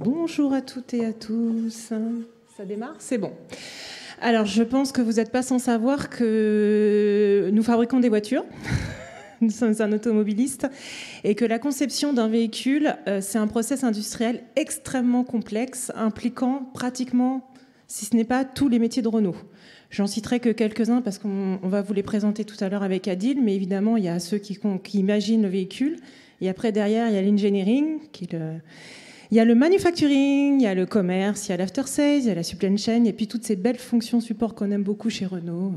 Bonjour à toutes et à tous. Ça démarre? C'est bon. Alors, je pense que vous n'êtes pas sans savoir que nous fabriquons des voitures. Nous sommes un automobiliste et que la conception d'un véhicule, c'est un process industriel extrêmement complexe, impliquant pratiquement, si ce n'est pas tous les métiers de Renault. J'en citerai que quelques-uns parce qu'on va vous les présenter tout à l'heure avec Adil, mais évidemment, il y a ceux qui imaginent le véhicule. Et après, derrière, il y a l'engineering, il y a le manufacturing, il y a le commerce, il y a l'after-sales, il y a la supply chain, et puis toutes ces belles fonctions support qu'on aime beaucoup chez Renault,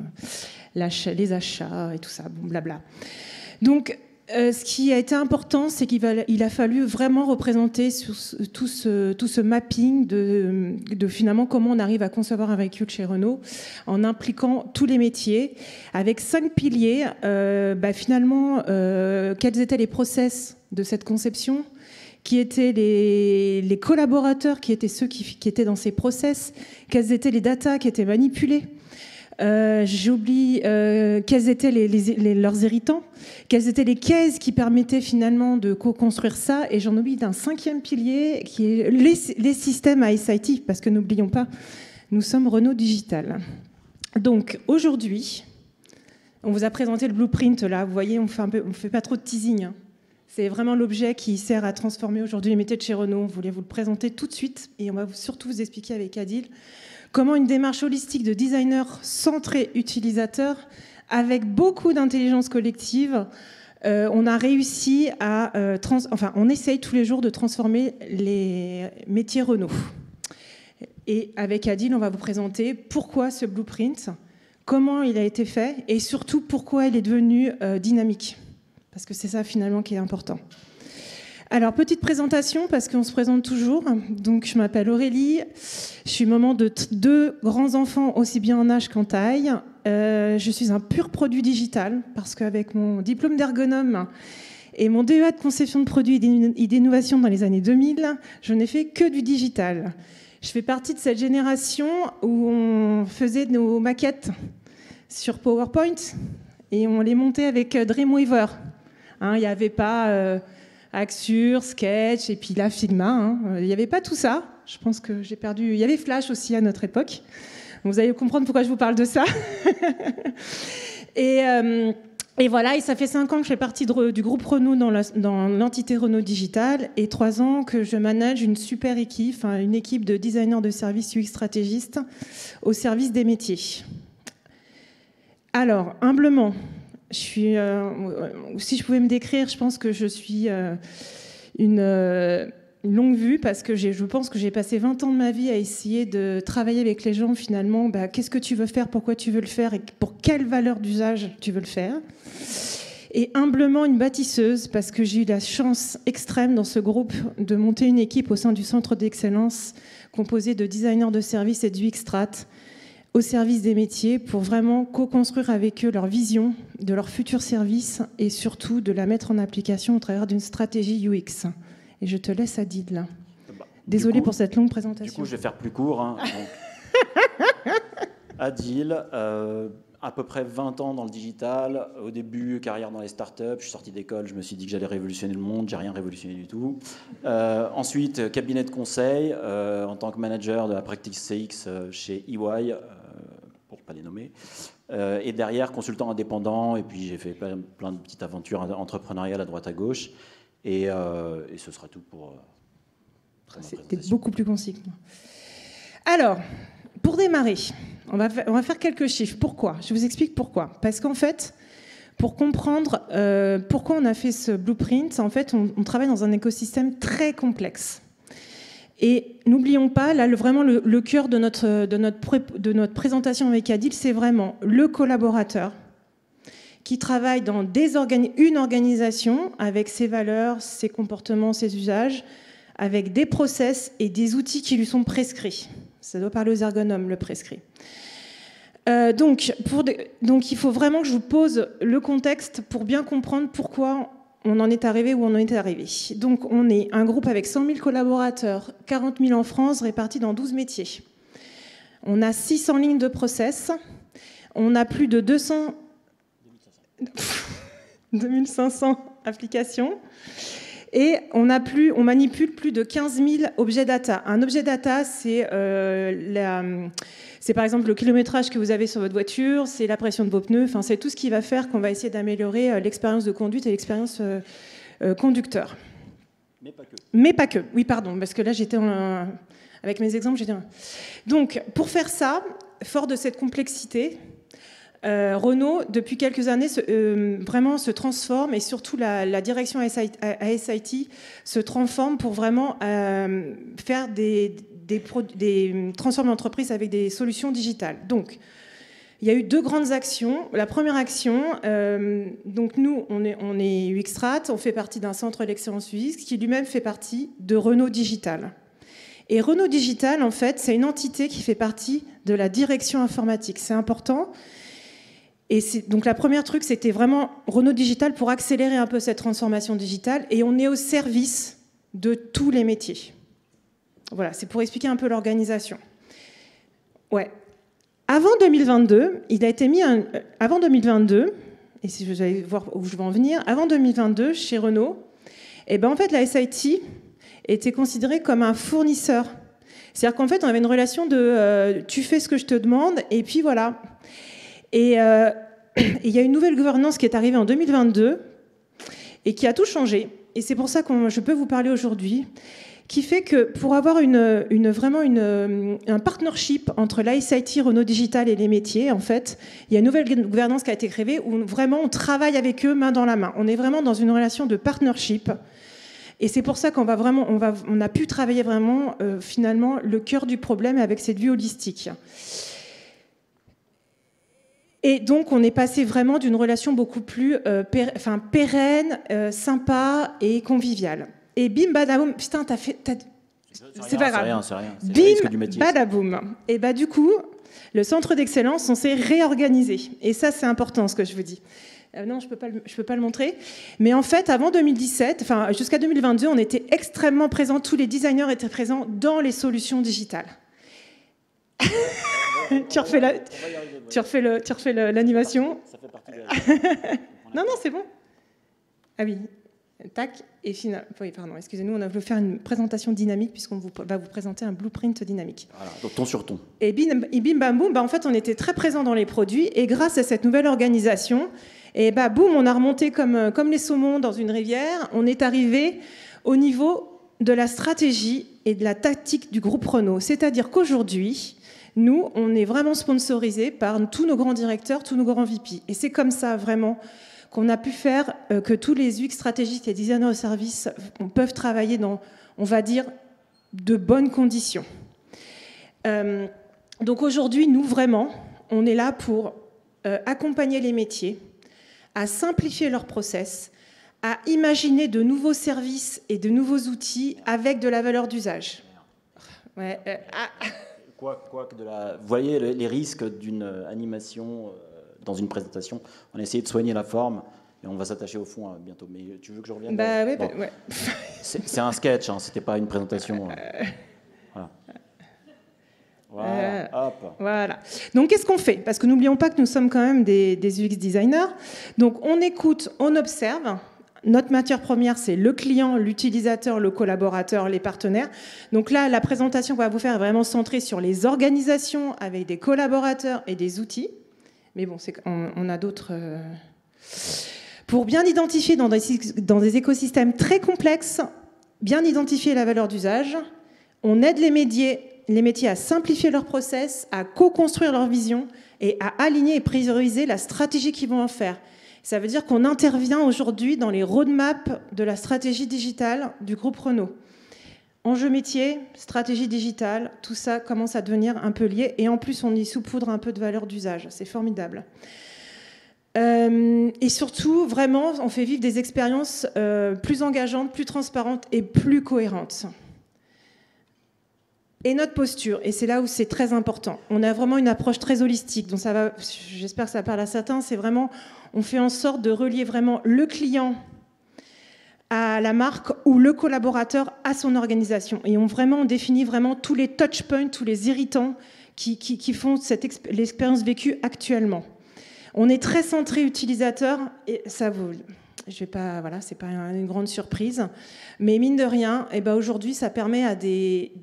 les achats et tout ça, bon, blabla. Donc, ce qui a été important, c'est qu'il a fallu vraiment représenter tout ce mapping de finalement comment on arrive à concevoir un véhicule chez Renault en impliquant tous les métiers, avec 5 piliers. Finalement, quels étaient les process de cette conception, qui étaient les collaborateurs, qui étaient ceux qui étaient dans ces process, quelles étaient les datas qui étaient manipulées. J'oublie quels étaient leurs héritants, quelles étaient les cases qui permettaient finalement de co-construire ça, et j'en oublie d'un 5e pilier qui est les systèmes à SIT, parce que n'oublions pas, nous sommes Renault Digital. Donc aujourd'hui, on vous a présenté le blueprint là, vous voyez, on fait pas trop de teasing, hein. C'est vraiment l'objet qui sert à transformer aujourd'hui les métiers de chez Renault. On voulait vous le présenter tout de suite et on va surtout vous expliquer avec Adil comment une démarche holistique de designer centré utilisateur, avec beaucoup d'intelligence collective, on a réussi à... on essaye tous les jours de transformer les métiers Renault. Et avec Adil, on va vous présenter pourquoi ce blueprint, comment il a été fait et surtout pourquoi il est devenu dynamique. Parce que c'est ça finalement qui est important. Alors, petite présentation, parce qu'on se présente toujours. Donc, je m'appelle Aurélie, je suis maman de 2 grands enfants, aussi bien en âge qu'en taille. Je suis un pur produit digital, parce qu'avec mon diplôme d'ergonome et mon DEA de conception de produits et d'innovation dans les années 2000, je n'ai fait que du digital. Je fais partie de cette génération où on faisait nos maquettes sur PowerPoint et on les montait avec Dreamweaver. Il n'y avait pas Axure, Sketch et puis là Figma. Il n'y avait pas tout ça. Je pense que j'ai perdu. Il y avait Flash aussi à notre époque. Vous allez comprendre pourquoi je vous parle de ça. et voilà, et ça fait 5 ans que je fais partie du groupe Renault dans l'entité Renault Digital et 3 ans que je manage une super équipe, une équipe de designers de services UX stratégistes au service des métiers. Alors, humblement, si je pouvais me décrire, je pense que je suis une longue vue parce que je pense que j'ai passé 20 ans de ma vie à essayer de travailler avec les gens finalement. Qu'est-ce que tu veux faire, pourquoi tu veux le faire et pour quelle valeur d'usage tu veux le faire. Et humblement une bâtisseuse parce que j'ai eu la chance extrême dans ce groupe de monter une équipe au sein du centre d'excellence composée de designers de services et du UX Strat au service des métiers pour vraiment co-construire avec eux leur vision de leur futur service et surtout de la mettre en application au travers d'une stratégie UX. Et je te laisse Adil. Désolée pour cette longue présentation. Du coup, je vais faire plus court. Adil, à peu près 20 ans dans le digital. Au début, carrière dans les startups. Je suis sorti d'école, je me suis dit que j'allais révolutionner le monde. J'ai rien révolutionné du tout. Ensuite, cabinet de conseil en tant que manager de la practice CX chez EY, pour ne pas les nommer. Et derrière, consultant indépendant. Et puis, j'ai fait plein de petites aventures entrepreneuriales à droite à gauche. Et ce sera tout pour C'était beaucoup plus concis que moi. Alors, pour démarrer, on va faire quelques chiffres. Pourquoi? Je vous explique pourquoi. Parce qu'en fait, pour comprendre pourquoi on a fait ce blueprint, en fait, on travaille dans un écosystème très complexe. Et n'oublions pas, là, vraiment le cœur de notre présentation avec Adil, c'est vraiment le collaborateur qui travaille dans une organisation avec ses valeurs, ses comportements, ses usages, avec des process et des outils qui lui sont prescrits. Ça doit parler aux ergonomes, le prescrit. Donc, il faut vraiment que je vous pose le contexte pour bien comprendre pourquoi on en est arrivé où on en est arrivé. Donc, on est un groupe avec 100 000 collaborateurs, 40 000 en France, répartis dans 12 métiers. On a 600 lignes de process. On a plus de 2500 applications. Et on manipule plus de 15 000 objets data. Un objet data, c'est par exemple le kilométrage que vous avez sur votre voiture, c'est la pression de vos pneus, enfin, c'est tout ce qui va faire qu'on va essayer d'améliorer l'expérience de conduite et l'expérience conducteur. Mais pas que. Mais pas que, oui, pardon, parce que là, avec mes exemples, Donc, pour faire ça, fort de cette complexité, Renault, depuis quelques années, vraiment se transforme, et surtout la direction ASIT se transforme pour vraiment faire transformer l'entreprise avec des solutions digitales. Donc, il y a eu 2 grandes actions. La première action, donc nous, on est UXstrat, on fait partie d'un centre d'excellence UX qui lui-même fait partie de Renault Digital. Et Renault Digital, en fait, c'est une entité qui fait partie de la direction informatique. C'est important. Et donc la première truc, c'était vraiment Renault Digital pour accélérer un peu cette transformation digitale. Et on est au service de tous les métiers. Voilà, c'est pour expliquer un peu l'organisation. Ouais. Avant 2022, il a été mis avant 2022, et si vous allez voir où je vais en venir, avant 2022, chez Renault, en fait, la SIT était considérée comme un fournisseur. C'est-à-dire qu'en fait, on avait une relation de tu fais ce que je te demande, et puis voilà. Et il y a une nouvelle gouvernance qui est arrivée en 2022 et qui a tout changé. Et c'est pour ça que je peux vous parler aujourd'hui, qui fait que pour avoir un partnership entre l'ICT, Renault Digital et les métiers, en fait, il y a une nouvelle gouvernance qui a été créée où vraiment on travaille avec eux main dans la main. On est vraiment dans une relation de partnership. Et c'est pour ça qu'on a pu travailler vraiment, finalement, le cœur du problème avec cette vue holistique. Et donc, on est passé vraiment d'une relation beaucoup plus pérenne, sympa et conviviale. Et bim, badaboum, putain, c'est pas grave. C'est rien. Bim, badaboum. Et du coup, le centre d'excellence, on s'est réorganisé. Et ça, c'est important, ce que je vous dis. Non, je peux pas le montrer. Mais en fait, avant 2017, jusqu'à 2022, on était extrêmement présents. Tous les designers étaient présents dans les solutions digitales. Tu refais l'animation. Ça fait partie Non, c'est bon. Ah oui. Tac. Et oui, pardon, excusez-nous, on a voulu faire une présentation dynamique puisqu'on va vous présenter un blueprint dynamique. Voilà, donc ton sur ton. Et bim, bam, boum, en fait, on était très présents dans les produits et grâce à cette nouvelle organisation, boum, on a remonté comme les saumons dans une rivière. On est arrivé au niveau de la stratégie et de la tactique du groupe Renault. C'est-à-dire qu'aujourd'hui, nous, on est vraiment sponsorisés par tous nos grands directeurs, tous nos grands VP. Et c'est comme ça, vraiment, qu'on a pu faire que tous les UX stratégistes et designers de service peuvent travailler dans, on va dire, de bonnes conditions. Donc aujourd'hui, nous, vraiment, on est là pour accompagner les métiers, à simplifier leurs process, à imaginer de nouveaux services et de nouveaux outils avec de la valeur d'usage. Ouais, Vous voyez les risques d'une animation dans une présentation. On a essayé de soigner la forme et on va s'attacher au fond bientôt. Mais tu veux que je revienne ouais. C'est un sketch, c'était pas une présentation. Voilà. Hop. Voilà. Donc, qu'est-ce qu'on fait? Parce que n'oublions pas que nous sommes quand même des UX designers. Donc, on écoute, on observe. Notre matière première, c'est le client, l'utilisateur, le collaborateur, les partenaires. Donc là, la présentation qu'on va vous faire est vraiment centrée sur les organisations avec des collaborateurs et des outils. Mais bon, on a d'autres... Pour bien identifier dans des écosystèmes très complexes, bien identifier la valeur d'usage, on aide les métiers à simplifier leurs process, à co-construire leur vision et à aligner et prioriser la stratégie qu'ils vont en faire. Ça veut dire qu'on intervient aujourd'hui dans les roadmaps de la stratégie digitale du groupe Renault. Enjeux métier, stratégie digitale, tout ça commence à devenir un peu lié. Et en plus, on y saupoudre un peu de valeur d'usage. C'est formidable. Et surtout, vraiment, on fait vivre des expériences plus engageantes, plus transparentes et plus cohérentes. Et notre posture, et c'est là où c'est très important. On a vraiment une approche très holistique, donc j'espère que ça parle à certains, c'est vraiment, on fait en sorte de relier vraiment le client à la marque ou le collaborateur à son organisation. Et on définit vraiment tous les touch points, tous les irritants qui font l'expérience vécue actuellement. On est très centré utilisateur, et ça vous... Je vais pas, voilà, c'est pas une grande surprise, mais mine de rien, eh ben aujourd'hui, ça permet à des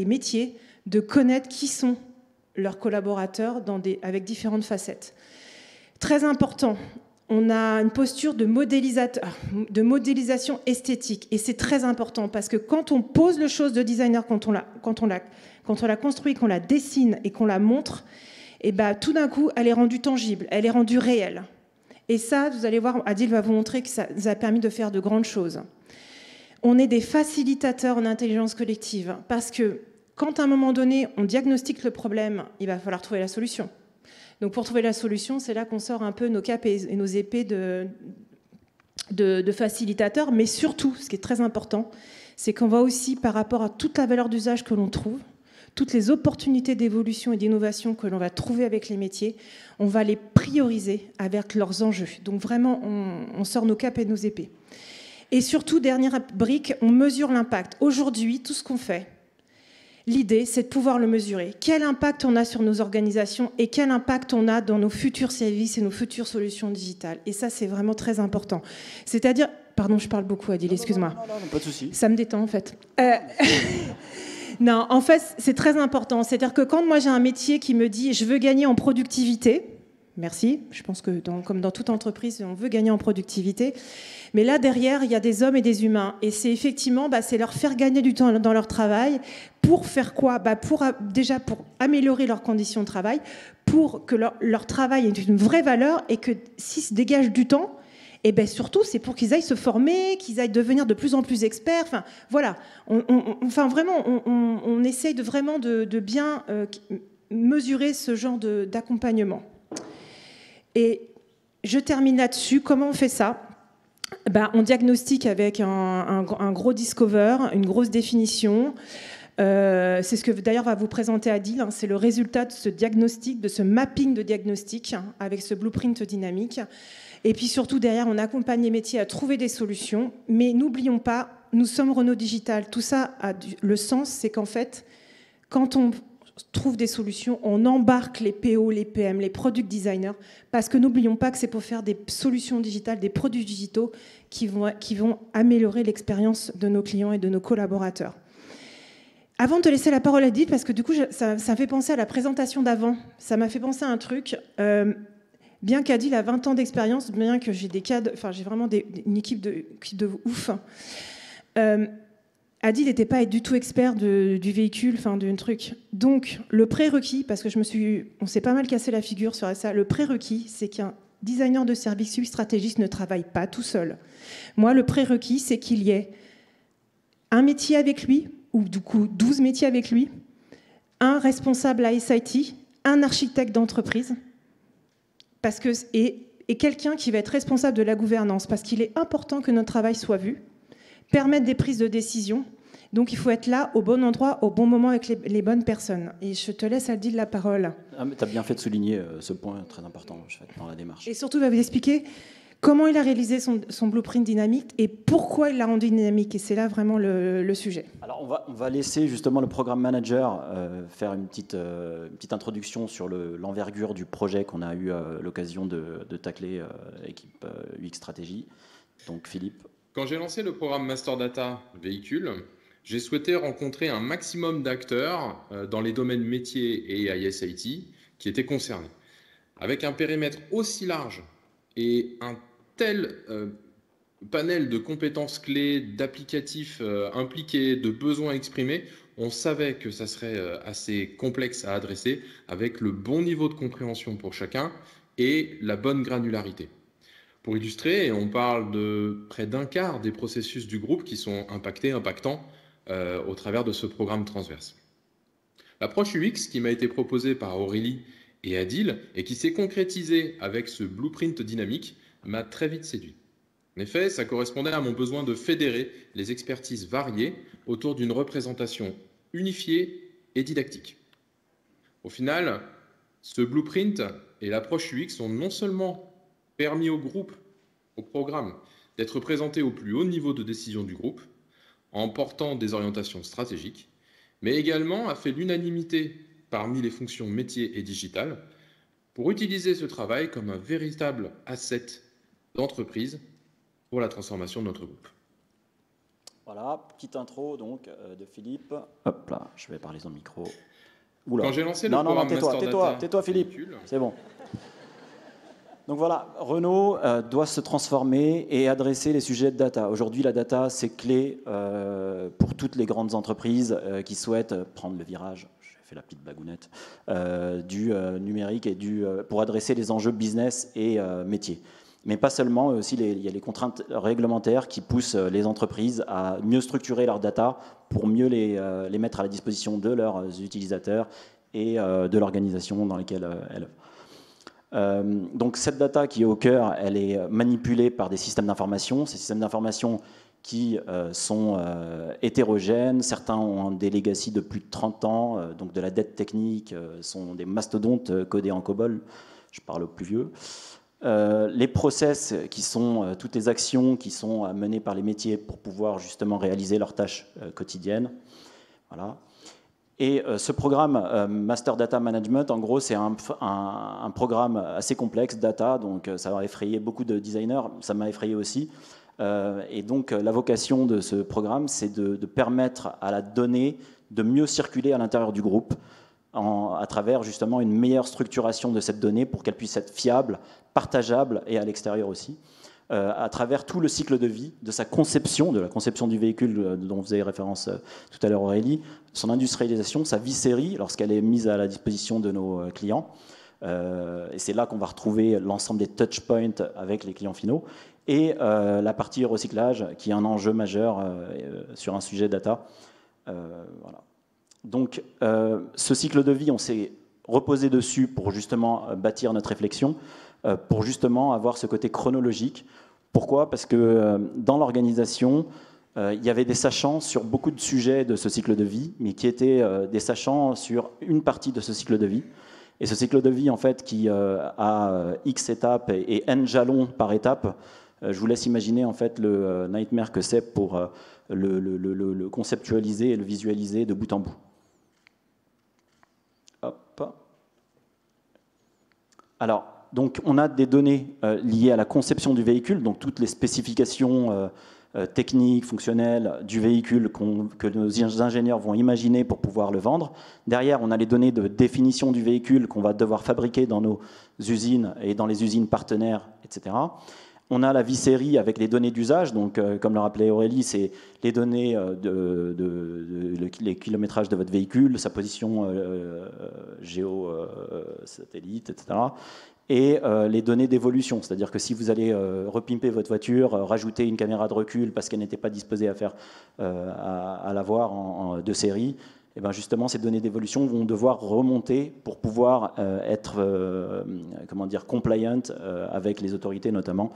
métiers de connaître qui sont leurs collaborateurs avec différentes facettes. Très important, on a une posture de modélisation esthétique, et c'est très important parce que quand on pose le chose de designer, quand on la construit, qu'on la dessine et qu'on la montre, eh ben tout d'un coup, elle est rendue tangible, elle est rendue réelle. Et ça, vous allez voir, Adil va vous montrer que ça nous a permis de faire de grandes choses. On est des facilitateurs en intelligence collective parce que quand à un moment donné, on diagnostique le problème, il va falloir trouver la solution. Donc pour trouver la solution, c'est là qu'on sort un peu nos capes et nos épées de facilitateurs. Mais surtout, ce qui est très important, c'est qu'on va aussi, par rapport à toute la valeur d'usage que l'on trouve, toutes les opportunités d'évolution et d'innovation que l'on va trouver avec les métiers, on va les prioriser avec leurs enjeux. Donc vraiment, on sort nos capes et nos épées. Et surtout, dernière brique, on mesure l'impact. Aujourd'hui, tout ce qu'on fait, l'idée, c'est de pouvoir le mesurer. Quel impact on a sur nos organisations et quel impact on a dans nos futurs services et nos futures solutions digitales. Et ça, c'est vraiment très important. C'est-à-dire... Pardon, je parle beaucoup, Adil, excuse-moi. Non, pas de souci. Ça me détend, en fait. Non, en fait, c'est très important. C'est-à-dire que quand moi, j'ai un métier qui me dit « je veux gagner en productivité », merci, je pense que comme dans toute entreprise, on veut gagner en productivité. Mais là, derrière, il y a des hommes et des humains. Et c'est effectivement, c'est leur faire gagner du temps dans leur travail. Pour faire quoi ? Déjà, pour améliorer leurs conditions de travail, pour que leur travail ait une vraie valeur et que s'ils se dégagent du temps, et bien surtout, c'est pour qu'ils aillent se former, qu'ils aillent devenir de plus en plus experts. Enfin, voilà. On essaye de bien mesurer ce genre d'accompagnement. Et je termine là-dessus. Comment on fait ça ? On diagnostique avec un gros discover, une grosse définition. C'est ce que d'ailleurs va vous présenter Adil. C'est le résultat de ce diagnostic, de ce mapping de diagnostic avec ce blueprint dynamique. Et puis surtout, derrière, on accompagne les métiers à trouver des solutions. Mais n'oublions pas, nous sommes Renault Digital. Tout ça a le sens, c'est qu'en fait, quand on trouve des solutions, on embarque les PO, les PM, les product designers, parce que n'oublions pas que c'est pour faire des solutions digitales, des produits digitaux qui vont améliorer l'expérience de nos clients et de nos collaborateurs. Avant de te laisser la parole à Adil, parce que du coup, ça me fait penser à la présentation d'avant. Ça m'a fait penser à un truc... Bien qu'Adil a 20 ans d'expérience, bien que j'ai j'ai vraiment une équipe de ouf. Adil n'était pas du tout expert du véhicule, d'un truc. Donc, le prérequis, parce que on s'est pas mal cassé la figure sur ça, le prérequis, c'est qu'un designer de service stratégiste ne travaille pas tout seul. Moi, le prérequis, c'est qu'il y ait un métier avec lui, ou du coup 12 métiers avec lui, un responsable à SIT, un architecte d'entreprise, et quelqu'un qui va être responsable de la gouvernance, parce qu'il est important que notre travail soit vu, permettre des prises de décision. Donc il faut être là, au bon endroit, au bon moment, avec les bonnes personnes. Et je te laisse, Adil, la parole. Tu as bien fait de souligner ce point très important dans la démarche. Et surtout, il va vous expliquer comment il a réalisé son blueprint dynamique et pourquoi il l'a rendu dynamique. Et c'est là vraiment le sujet. Alors on va laisser justement le programme manager faire une petite introduction sur l'envergure du projet qu'on a eu l'occasion de tacler équipe UX Stratégie. Donc Philippe. Quand j'ai lancé le programme Master Data Véhicule, j'ai souhaité rencontrer un maximum d'acteurs dans les domaines métiers et ISIT qui étaient concernés. Avec un périmètre aussi large et un tel panel de compétences clés, d'applicatifs impliqués, de besoins exprimés, on savait que ça serait assez complexe à adresser avec le bon niveau de compréhension pour chacun et la bonne granularité. Pour illustrer, on parle de près d'un quart des processus du groupe qui sont impactants au travers de ce programme transverse. L'approche UX qui m'a été proposée par Aurélie et Adil et qui s'est concrétisée avec ce blueprint dynamique m'a très vite séduit. En effet, ça correspondait à mon besoin de fédérer les expertises variées autour d'une représentation unifiée et didactique. Au final, ce blueprint et l'approche UX ont non seulement permis au groupe, au programme, d'être présenté au plus haut niveau de décision du groupe, en portant des orientations stratégiques, mais également a fait l'unanimité parmi les fonctions métiers et digitales pour utiliser ce travail comme un véritable asset d'entreprise pour la transformation de notre groupe. Voilà, petite intro donc de Philippe. Hop là, je vais parler dans le micro. Oula. Quand j'ai lancé le non, programme tais-toi Philippe, c'est bon. Donc voilà, Renault doit se transformer et adresser les sujets de data. Aujourd'hui, la data, c'est clé pour toutes les grandes entreprises qui souhaitent prendre le virage, j'ai fait la petite bagounette, du numérique et pour adresser les enjeux business et métier. Mais pas seulement, aussi il y a les contraintes réglementaires qui poussent les entreprises à mieux structurer leur data pour mieux les mettre à la disposition de leurs utilisateurs et de l'organisation dans laquelle elles œuvrent. Donc cette data qui est au cœur, elle est manipulée par des systèmes d'information. Ces systèmes d'information qui sont hétérogènes, certains ont des legacy de plus de 30 ans, donc de la dette technique, sont des mastodontes codés en COBOL, je parle aux plus vieux. Les process qui sont toutes les actions qui sont menées par les métiers pour pouvoir justement réaliser leurs tâches quotidiennes. Voilà. Et ce programme Master Data Management, en gros, c'est un programme assez complexe, data, donc ça va effrayer beaucoup de designers, ça m'a effrayé aussi. Et donc la vocation de ce programme, c'est de permettre à la donnée de mieux circuler à l'intérieur du groupe, à travers justement une meilleure structuration de cette donnée pour qu'elle puisse être fiable, partageable et à l'extérieur aussi, à travers tout le cycle de vie de sa conception, de la conception du véhicule dont vous avez référence tout à l'heure Aurélie, son industrialisation, sa vie série lorsqu'elle est mise à la disposition de nos clients. Et c'est là qu'on va retrouver l'ensemble des touch points avec les clients finaux et la partie recyclage qui est un enjeu majeur sur un sujet data. Voilà. Donc, ce cycle de vie, on s'est reposé dessus pour justement bâtir notre réflexion, pour justement avoir ce côté chronologique. Pourquoi ? Parce que dans l'organisation, il y avait des sachants sur beaucoup de sujets de ce cycle de vie, mais qui étaient des sachants sur une partie de ce cycle de vie. Et ce cycle de vie, en fait, qui a X étapes et N jalons par étape, je vous laisse imaginer en fait le nightmare que c'est pour le conceptualiser et le visualiser de bout en bout. Hop. Alors, donc, on a des données liées à la conception du véhicule, donc toutes les spécifications techniques, fonctionnelles du véhicule que nos ingénieurs vont imaginer pour pouvoir le vendre. Derrière, on a les données de définition du véhicule qu'on va devoir fabriquer dans nos usines et dans les usines partenaires, etc. On a la vie série avec les données d'usage, donc comme le rappelait Aurélie, c'est les données les kilométrages de votre véhicule, sa position géo-satellite, etc. Et les données d'évolution, c'est-à-dire que si vous allez repimper votre voiture, rajouter une caméra de recul parce qu'elle n'était pas disposée à l'avoir de série, et bien justement ces données d'évolution vont devoir remonter pour pouvoir être compliant avec les autorités notamment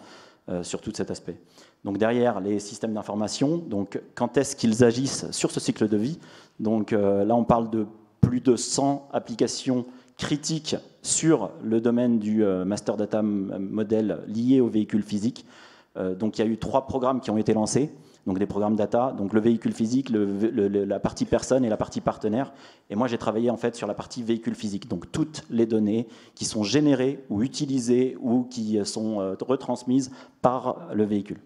sur tout cet aspect. Donc derrière les systèmes d'information, donc quand est-ce qu'ils agissent sur ce cycle de vie? Donc là on parle de plus de 100 applications critiques sur le domaine du Master Data Model lié au véhicule physique. Donc il y a eu 3 programmes qui ont été lancés, donc des programmes data, donc le véhicule physique, la partie personne et la partie partenaire. Et moi j'ai travaillé en fait sur la partie véhicule physique, donc toutes les données qui sont générées ou utilisées ou qui sont retransmises par le véhicule.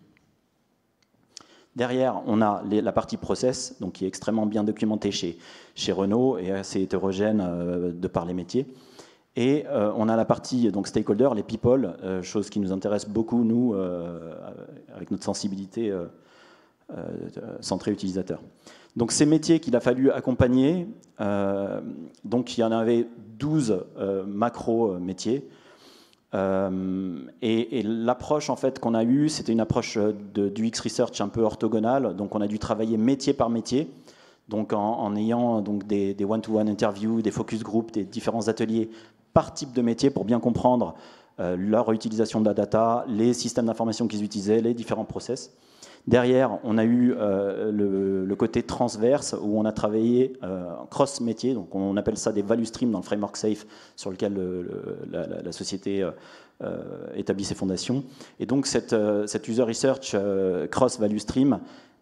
Derrière, on a la partie process, donc qui est extrêmement bien documentée chez Renault et assez hétérogène de par les métiers. Et on a la partie donc stakeholder, les people, chose qui nous intéresse beaucoup, nous, avec notre sensibilité centrée utilisateur. Donc ces métiers qu'il a fallu accompagner, donc il y en avait 12 macro-métiers. Et l'approche en fait qu'on a eue, c'était une approche du UX Research un peu orthogonale. Donc on a dû travailler métier par métier, donc en ayant donc des one-to-one interviews, des focus group, des différents ateliers par type de métier pour bien comprendre leur utilisation de la data, les systèmes d'information qu'ils utilisaient, les différents process. Derrière, on a eu le côté transverse où on a travaillé cross-métier, donc on appelle ça des value streams dans le framework SAFe sur lequel la société établit ses fondations. Et donc cette user research cross-value stream,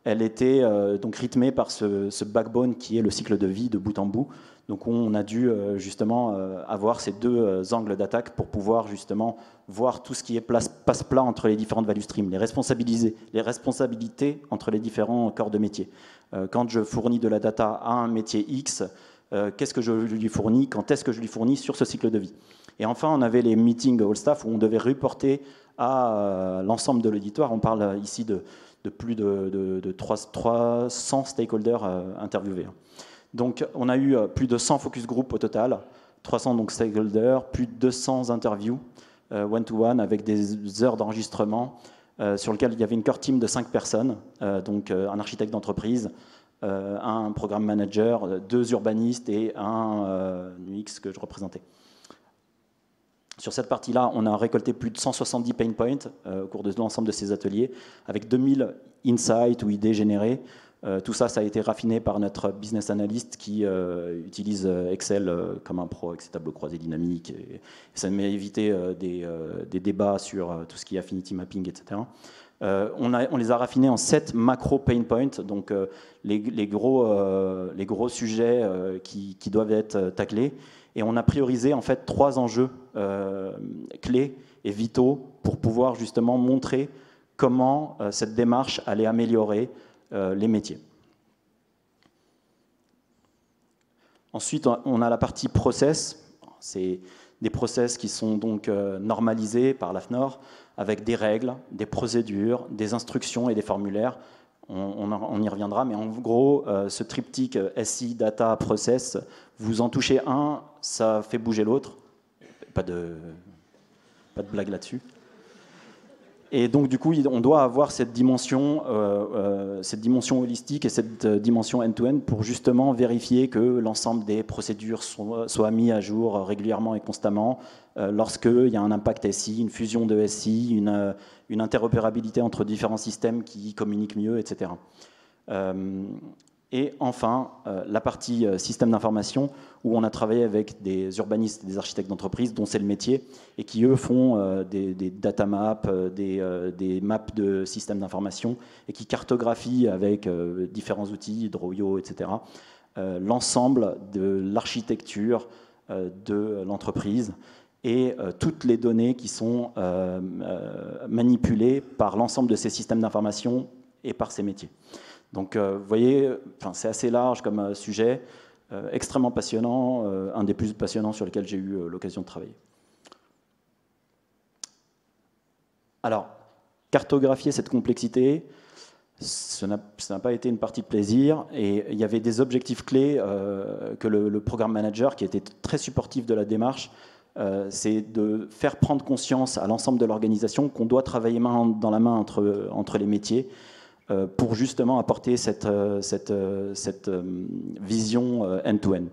elle était donc rythmée par ce backbone qui est le cycle de vie de bout en bout. Donc on a dû justement avoir ces deux angles d'attaque pour pouvoir justement voir tout ce qui est passe-plat entre les différentes value streams, les responsabilités entre les différents corps de métier. Quand je fournis de la data à un métier X, qu'est-ce que je lui fournis, quand est-ce que je lui fournis sur ce cycle de vie. Et enfin, on avait les meetings all staff où on devait reporter à l'ensemble de l'auditoire. On parle ici de plus de 300 stakeholders interviewés. Donc, on a eu plus de 100 focus group au total, 300 donc stakeholders, plus de 200 interviews one-to-one avec des heures d'enregistrement sur lesquelles il y avait une core team de 5 personnes, donc un architecte d'entreprise, un programme manager, 2 urbanistes et un UX que je représentais. Sur cette partie-là, on a récolté plus de 170 pain points au cours de l'ensemble de ces ateliers, avec 2000 insights ou idées générées. Tout ça, ça a été raffiné par notre business analyst qui utilise Excel comme un pro avec ses tableaux croisés dynamiques. Et ça m'a évité des débats sur tout ce qui est affinity mapping, etc. On les a raffinés en 7 macro pain points, donc les gros sujets qui doivent être taclés. Et on a priorisé en fait 3 enjeux clés et vitaux pour pouvoir justement montrer comment cette démarche allait améliorer les métiers. Ensuite, on a la partie process. C'est des process qui sont donc normalisés par l'AFNOR avec des règles, des procédures, des instructions et des formulaires. On y reviendra, mais en gros, ce triptyque SI, data, process, vous en touchez un, ça fait bouger l'autre. Pas de blague là-dessus. Et donc, du coup, on doit avoir cette dimension holistique et cette dimension end-to-end pour justement vérifier que l'ensemble des procédures soient mis à jour régulièrement et constamment. Lorsqu'il y a un impact SI, une fusion de SI, une interopérabilité entre différents systèmes qui communiquent mieux, etc. Et enfin, la partie système d'information, où on a travaillé avec des urbanistes et des architectes d'entreprise, dont c'est le métier, et qui, eux, font des data maps, des maps de systèmes d'information, et qui cartographient avec différents outils, Drawio, etc., l'ensemble de l'architecture de l'entreprise et toutes les données qui sont manipulées par l'ensemble de ces systèmes d'information et par ces métiers. Donc, vous voyez, c'est assez large comme sujet, extrêmement passionnant, un des plus passionnants sur lesquels j'ai eu l'occasion de travailler. Alors, cartographier cette complexité, ça n'a pas été une partie de plaisir, et il y avait des objectifs clés que le programme manager, qui était très supportif de la démarche, c'est de faire prendre conscience à l'ensemble de l'organisation qu'on doit travailler main dans la main entre les métiers, pour justement apporter cette vision end-to-end.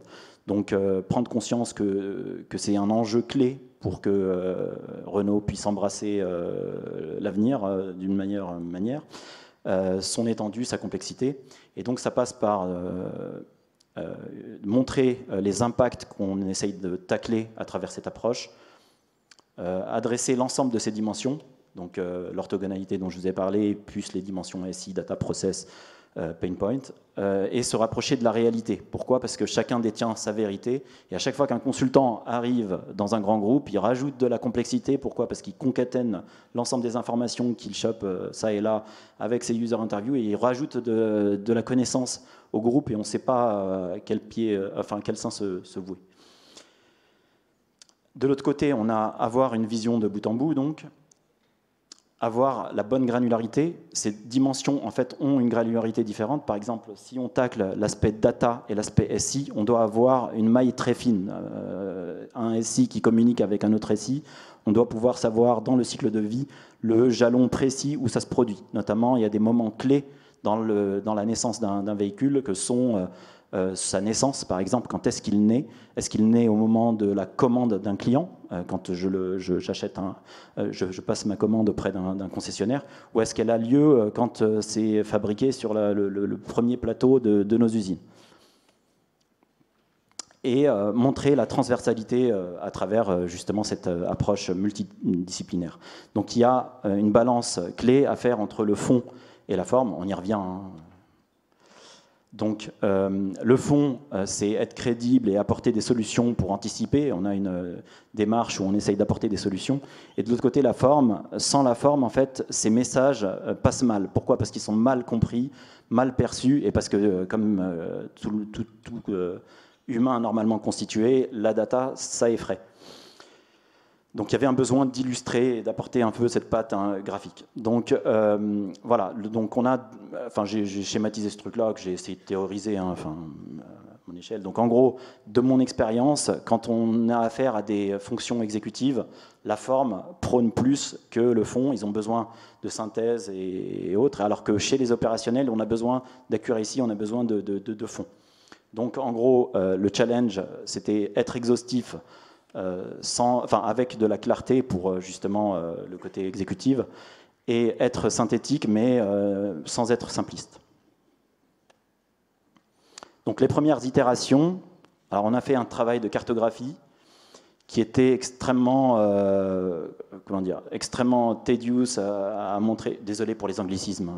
Donc prendre conscience que c'est un enjeu clé pour que Renault puisse embrasser l'avenir d'une meilleure manière, son étendue, sa complexité. Et donc ça passe par montrer les impacts qu'on essaye de tacler à travers cette approche, adresser l'ensemble de ces dimensions, donc l'orthogonalité dont je vous ai parlé, plus les dimensions SI, data, process, pain point, et se rapprocher de la réalité. Pourquoi ? Parce que chacun détient sa vérité, et à chaque fois qu'un consultant arrive dans un grand groupe, il rajoute de la complexité. Pourquoi ? Parce qu'il concatène l'ensemble des informations qu'il chope ça et là avec ses user interviews, et il rajoute de la connaissance au groupe, et on ne sait pas quel sein se vouer. De l'autre côté, on a avoir une vision de bout en bout, donc avoir la bonne granularité. Ces dimensions, en fait, ont une granularité différente. Par exemple, si on tacle l'aspect data et l'aspect SI, on doit avoir une maille très fine. Un SI qui communique avec un autre SI, on doit pouvoir savoir dans le cycle de vie le jalon précis où ça se produit. Notamment, il y a des moments clés dans la naissance d'un véhicule que sont sa naissance, par exemple, quand est-ce qu'il naît ? Est-ce qu'il naît au moment de la commande d'un client, quand je passe ma commande auprès d'un concessionnaire, ou est-ce qu'elle a lieu quand c'est fabriqué sur le premier plateau de nos usines ? Et montrer la transversalité à travers justement cette approche multidisciplinaire. Donc il y a une balance clé à faire entre le fond Et la forme, on y revient. Hein. Donc, le fond, c'est être crédible et apporter des solutions pour anticiper. On a une démarche où on essaye d'apporter des solutions. Et de l'autre côté, la forme. Sans la forme, en fait, ces messages passent mal. Pourquoi? Parce qu'ils sont mal compris, mal perçus, et parce que, comme tout humain normalement constitué, la data, ça effraie. Donc il y avait un besoin d'illustrer et d'apporter un peu cette patte graphique. Donc voilà, donc j'ai schématisé ce truc-là, que j'ai essayé de théoriser à mon échelle. Donc en gros, de mon expérience, quand on a affaire à des fonctions exécutives, la forme prône plus que le fond. Ils ont besoin de synthèse et autres, alors que chez les opérationnels, on a besoin d'accuracy, on a besoin de fond. Donc en gros, le challenge, c'était être exhaustif, avec de la clarté pour justement le côté exécutif, et être synthétique, mais sans être simpliste. Donc les premières itérations, alors on a fait un travail de cartographie qui était extrêmement, extrêmement tedious à montrer. Désolé pour les anglicismes.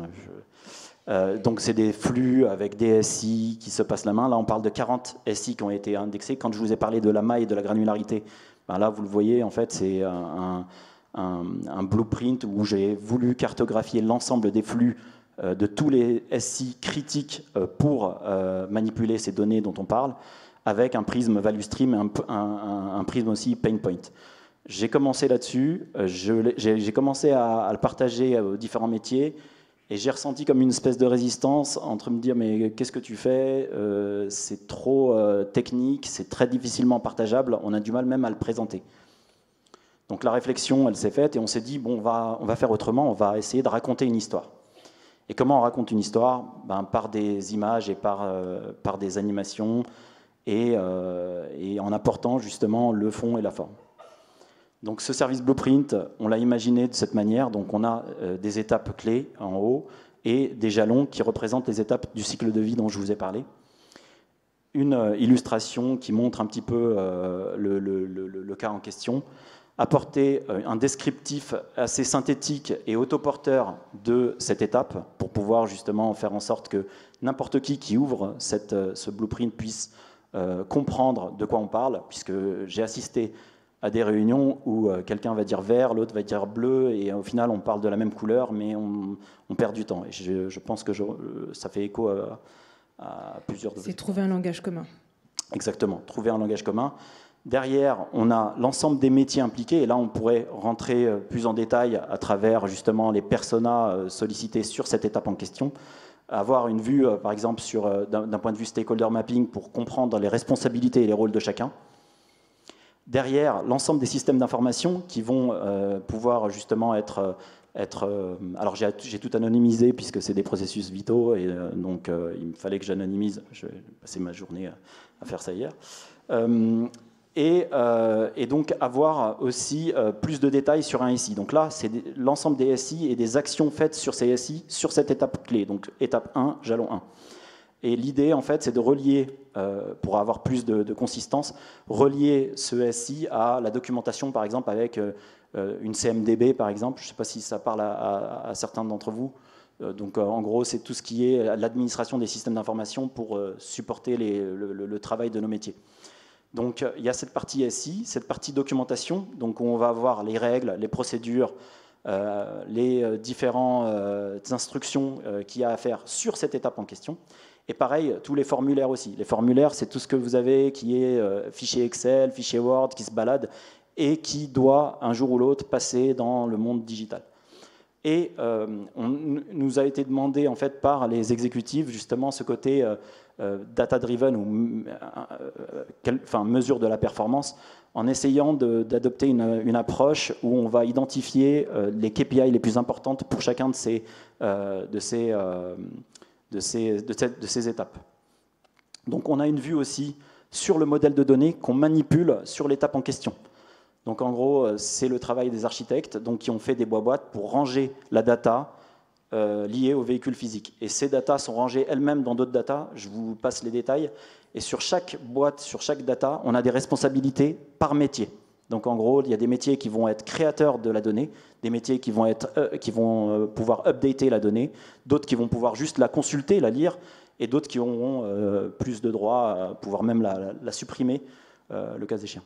Donc c'est des flux avec des SI qui se passent la main. Là, on parle de 40 SI qui ont été indexés. Quand je vous ai parlé de la maille et de la granularité, là, vous le voyez, en fait, c'est un blueprint où j'ai voulu cartographier l'ensemble des flux de tous les SI critiques pour manipuler ces données dont on parle, avec un prisme value stream et un prisme aussi pain point. J'ai commencé là-dessus, j'ai commencé à le partager aux différents métiers. Et j'ai ressenti comme une espèce de résistance entre me dire mais qu'est-ce que tu fais, c'est trop technique, c'est très difficilement partageable, on a du mal même à le présenter. Donc la réflexion, elle s'est faite et on s'est dit bon, on va faire autrement, on va essayer de raconter une histoire. Et comment on raconte une histoire? Par des images et par des animations et en apportant justement le fond et la forme. Donc ce service Blueprint, on l'a imaginé de cette manière. Donc on a des étapes clés en haut et des jalons qui représentent les étapes du cycle de vie dont je vous ai parlé. Une illustration qui montre un petit peu le cas en question. Apporter un descriptif assez synthétique et autoporteur de cette étape pour pouvoir justement faire en sorte que n'importe qui ouvre ce Blueprint puisse comprendre de quoi on parle, puisque j'ai assisté à des réunions où quelqu'un va dire vert, l'autre va dire bleu, et au final on parle de la même couleur, mais on perd du temps. Et je pense que ça fait écho à plusieurs... C'est trouver un langage commun. Exactement, trouver un langage commun. Derrière, on a l'ensemble des métiers impliqués, et là on pourrait rentrer plus en détail à travers justement les personas sollicités sur cette étape en question, avoir une vue par exemple d'un point de vue stakeholder mapping pour comprendre les responsabilités et les rôles de chacun. Derrière, l'ensemble des systèmes d'information qui vont pouvoir justement être alors j'ai tout anonymisé puisque c'est des processus vitaux et donc il me fallait que j'anonymise. J'ai passé ma journée à faire ça hier. Et donc avoir aussi plus de détails sur un SI. Donc là, c'est l'ensemble des SI et des actions faites sur ces SI sur cette étape clé. Donc étape 1, jalon 1. Et l'idée, en fait, c'est de relier, pour avoir plus de consistance, relier ce SI à la documentation, par exemple, avec une CMDB, par exemple. Je ne sais pas si ça parle à certains d'entre vous. Donc, en gros, c'est tout ce qui est l'administration des systèmes d'information pour supporter le travail de nos métiers. Donc, il y a cette partie SI, cette partie documentation, donc où on va avoir les règles, les procédures, les différentes instructions qu'il y a à faire sur cette étape en question. Et pareil, tous les formulaires aussi. Les formulaires, c'est tout ce que vous avez qui est fichier Excel, fichier Word, qui se balade et qui doit, un jour ou l'autre, passer dans le monde digital. Et on nous a été demandé, en fait, par les exécutifs, justement, ce côté data-driven ou mesure de la performance, en essayant d'adopter une approche où on va identifier les KPI les plus importantes pour chacun de ces étapes. Donc on a une vue aussi sur le modèle de données qu'on manipule sur l'étape en question. Donc en gros, c'est le travail des architectes donc, qui ont fait des boîtes pour ranger la data liée au véhicule physique. Et ces datas sont rangées elles-mêmes dans d'autres datas, je vous passe les détails. Et sur chaque boîte, sur chaque data, on a des responsabilités par métier. Donc en gros, il y a des métiers qui vont être créateurs de la donnée, des métiers qui vont pouvoir updater la donnée, d'autres qui vont pouvoir juste la consulter, la lire, et d'autres qui auront plus de droits à pouvoir même la supprimer, le cas échéant.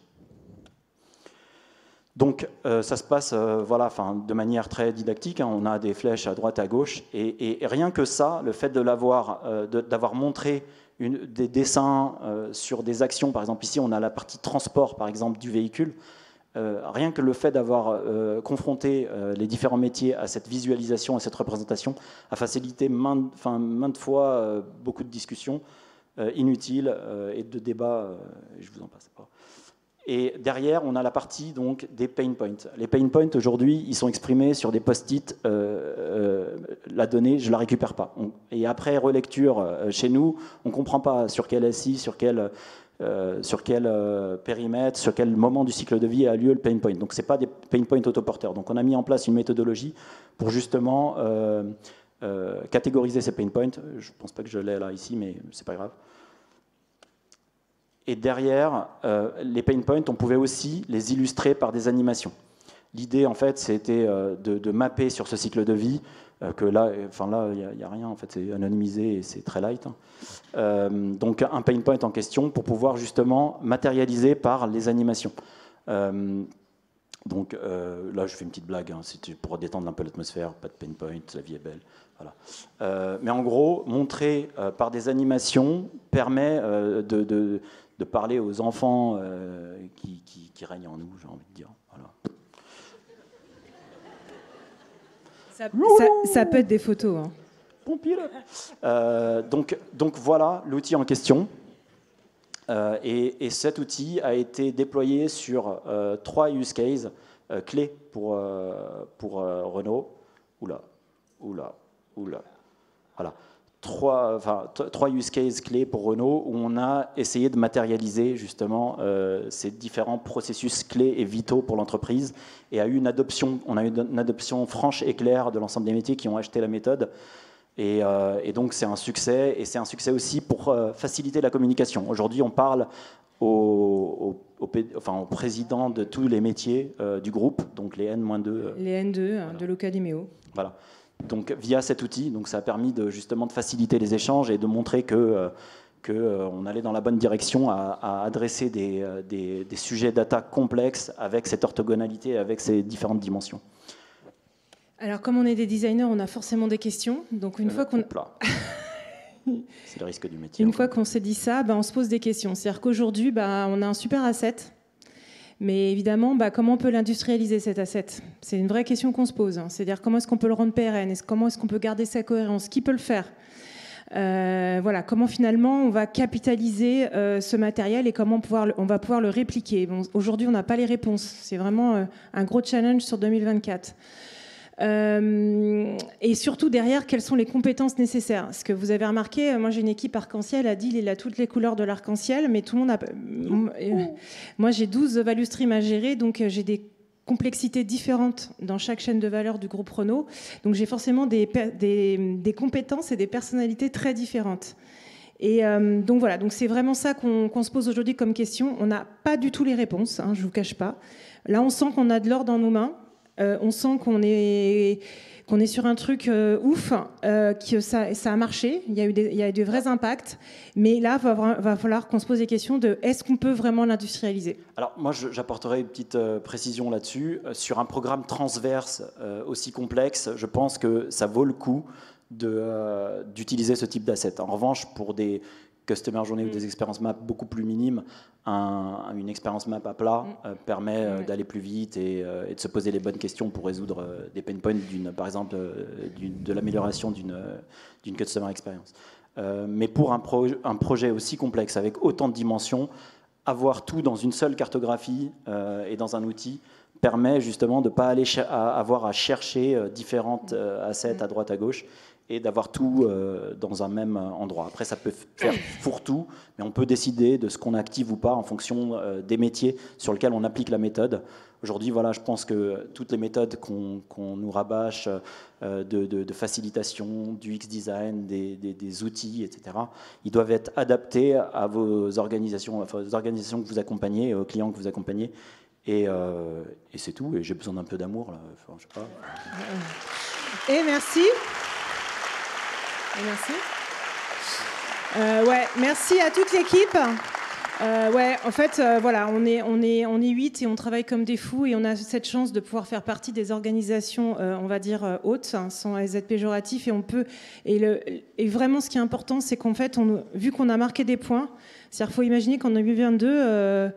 Donc ça se passe de manière très didactique, hein. On a des flèches à droite, à gauche, et rien que ça, le fait de d'avoir montré des dessins sur des actions, par exemple ici on a la partie transport par exemple du véhicule, rien que le fait d'avoir confronté les différents métiers à cette visualisation, à cette représentation, a facilité maintes fois beaucoup de discussions inutiles et de débats, je vous en passe pas. Et derrière, on a la partie donc, des pain points. Les pain points, aujourd'hui, ils sont exprimés sur des post-it. La donnée, je ne la récupère pas. Et après relecture chez nous, on ne comprend pas sur quel SI, sur quel périmètre, sur quel moment du cycle de vie a lieu le pain point. Donc, ce n'est pas des pain points autoporteurs. Donc, on a mis en place une méthodologie pour justement catégoriser ces pain points. Je ne pense pas que je l'ai là ici, mais ce n'est pas grave. Et derrière, les pain points, on pouvait aussi les illustrer par des animations. L'idée, en fait, c'était de mapper sur ce cycle de vie, que là, il n'y a rien, en fait, c'est anonymisé et c'est très light. Hein. Donc, un pain point en question pour pouvoir justement matérialiser par les animations. Donc, là, je fais une petite blague, hein, pour détendre un peu l'atmosphère, pas de pain point, la vie est belle. Voilà. Mais en gros, montrer par des animations permet de parler aux enfants qui règnent en nous, j'ai envie de dire. Voilà. Ça peut être des photos. Hein. Donc voilà l'outil en question. Et cet outil a été déployé sur 3 use cases clés pour Renault. Oula. Voilà. 3 use cases clés pour Renault où on a essayé de matérialiser justement ces différents processus clés et vitaux pour l'entreprise et on a eu une adoption franche et claire de l'ensemble des métiers qui ont acheté la méthode et donc c'est un succès et c'est un succès aussi pour faciliter la communication. Aujourd'hui on parle au président de tous les métiers du groupe, donc les N-2. Les N2 voilà. De l'Ocadéméo. Voilà. Donc via cet outil, donc ça a permis justement de faciliter les échanges et de montrer qu'on allait dans la bonne direction à adresser des sujets data complexes avec cette orthogonalité, avec ces différentes dimensions. Alors comme on est des designers, on a forcément des questions. Donc une fois qu'on... C'est le risque du métier. Une fois qu'on s'est dit ça, on se pose des questions. C'est-à-dire qu'aujourd'hui, on a un super asset. Mais évidemment, comment on peut l'industrialiser, cet asset? C'est une vraie question qu'on se pose. C'est-à-dire comment est-ce qu'on peut le rendre pérenne? Comment est-ce qu'on peut garder sa cohérence? Qui peut le faire? Voilà, comment finalement on va capitaliser ce matériel et comment on va pouvoir le répliquer. Aujourd'hui, on n'a pas les réponses. C'est vraiment un gros challenge sur 2024. Et surtout derrière, quelles sont les compétences nécessaires? Ce que vous avez remarqué, moi j'ai une équipe arc-en-ciel, Adil il a toutes les couleurs de l'arc-en-ciel, mais tout le monde a... Moi j'ai 12 value streams à gérer, donc j'ai des complexités différentes dans chaque chaîne de valeur du groupe Renault, donc j'ai forcément des compétences et des personnalités très différentes. Et donc voilà, donc c'est vraiment ça qu'on se pose aujourd'hui comme question. On n'a pas du tout les réponses, je ne vous cache pas. Là on sent qu'on a de l'or dans nos mains. On sent qu'on est sur un truc ouf, que ça a marché, il y a eu de vrais impacts, mais là, va falloir qu'on se pose des questions de est-ce qu'on peut vraiment l'industrialiser? Alors moi, j'apporterai une petite précision là-dessus. Sur un programme transverse aussi complexe, je pense que ça vaut le coup d'utiliser ce type d'asset. En revanche, pour des customer journée ou des expériences map beaucoup plus minimes, une expérience map à plat permet d'aller plus vite et de se poser les bonnes questions pour résoudre des pain points, par exemple de l'amélioration d'une customer experience. Mais pour un projet aussi complexe, avec autant de dimensions, avoir tout dans une seule cartographie et dans un outil permet justement de ne pas avoir à chercher différentes assets à droite à gauche et d'avoir tout dans un même endroit. Après, ça peut faire fourre-tout, mais on peut décider de ce qu'on active ou pas en fonction des métiers sur lesquels on applique la méthode. Aujourd'hui, voilà, je pense que toutes les méthodes qu'on nous rabâche de facilitation, du X-design, des outils, etc., ils doivent être adaptés à vos organisations que vous accompagnez, aux clients que vous accompagnez, Et c'est tout. Et j'ai besoin d'un peu d'amour, là. Enfin, je sais pas. Et merci. Et merci. Ouais, merci à toute l'équipe. Ouais, en fait, voilà, on est 8 et on travaille comme des fous et on a cette chance de pouvoir faire partie des organisations, on va dire, hautes, sans être péjoratif, et on peut. Et vraiment, ce qui est important, c'est qu'en fait, vu qu'on a marqué des points, c'est-à-dire qu'il faut imaginer qu'en 2022,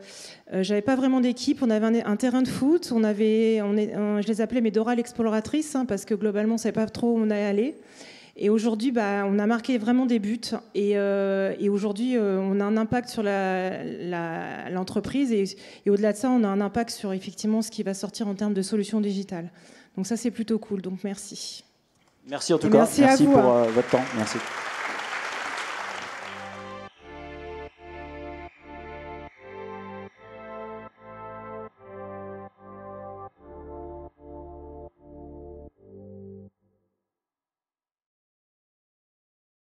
j'avais pas vraiment d'équipe, on avait un terrain de foot, je les appelais mes Dora l'exploratrice, parce que globalement, on savait pas trop où on allait aller. Et aujourd'hui, on a marqué vraiment des buts. Et aujourd'hui, on a un impact sur l'entreprise. Et au-delà de ça, on a un impact sur effectivement ce qui va sortir en termes de solutions digitales. Donc ça, c'est plutôt cool. Donc merci. Merci en tout cas. Merci pour votre temps. Merci.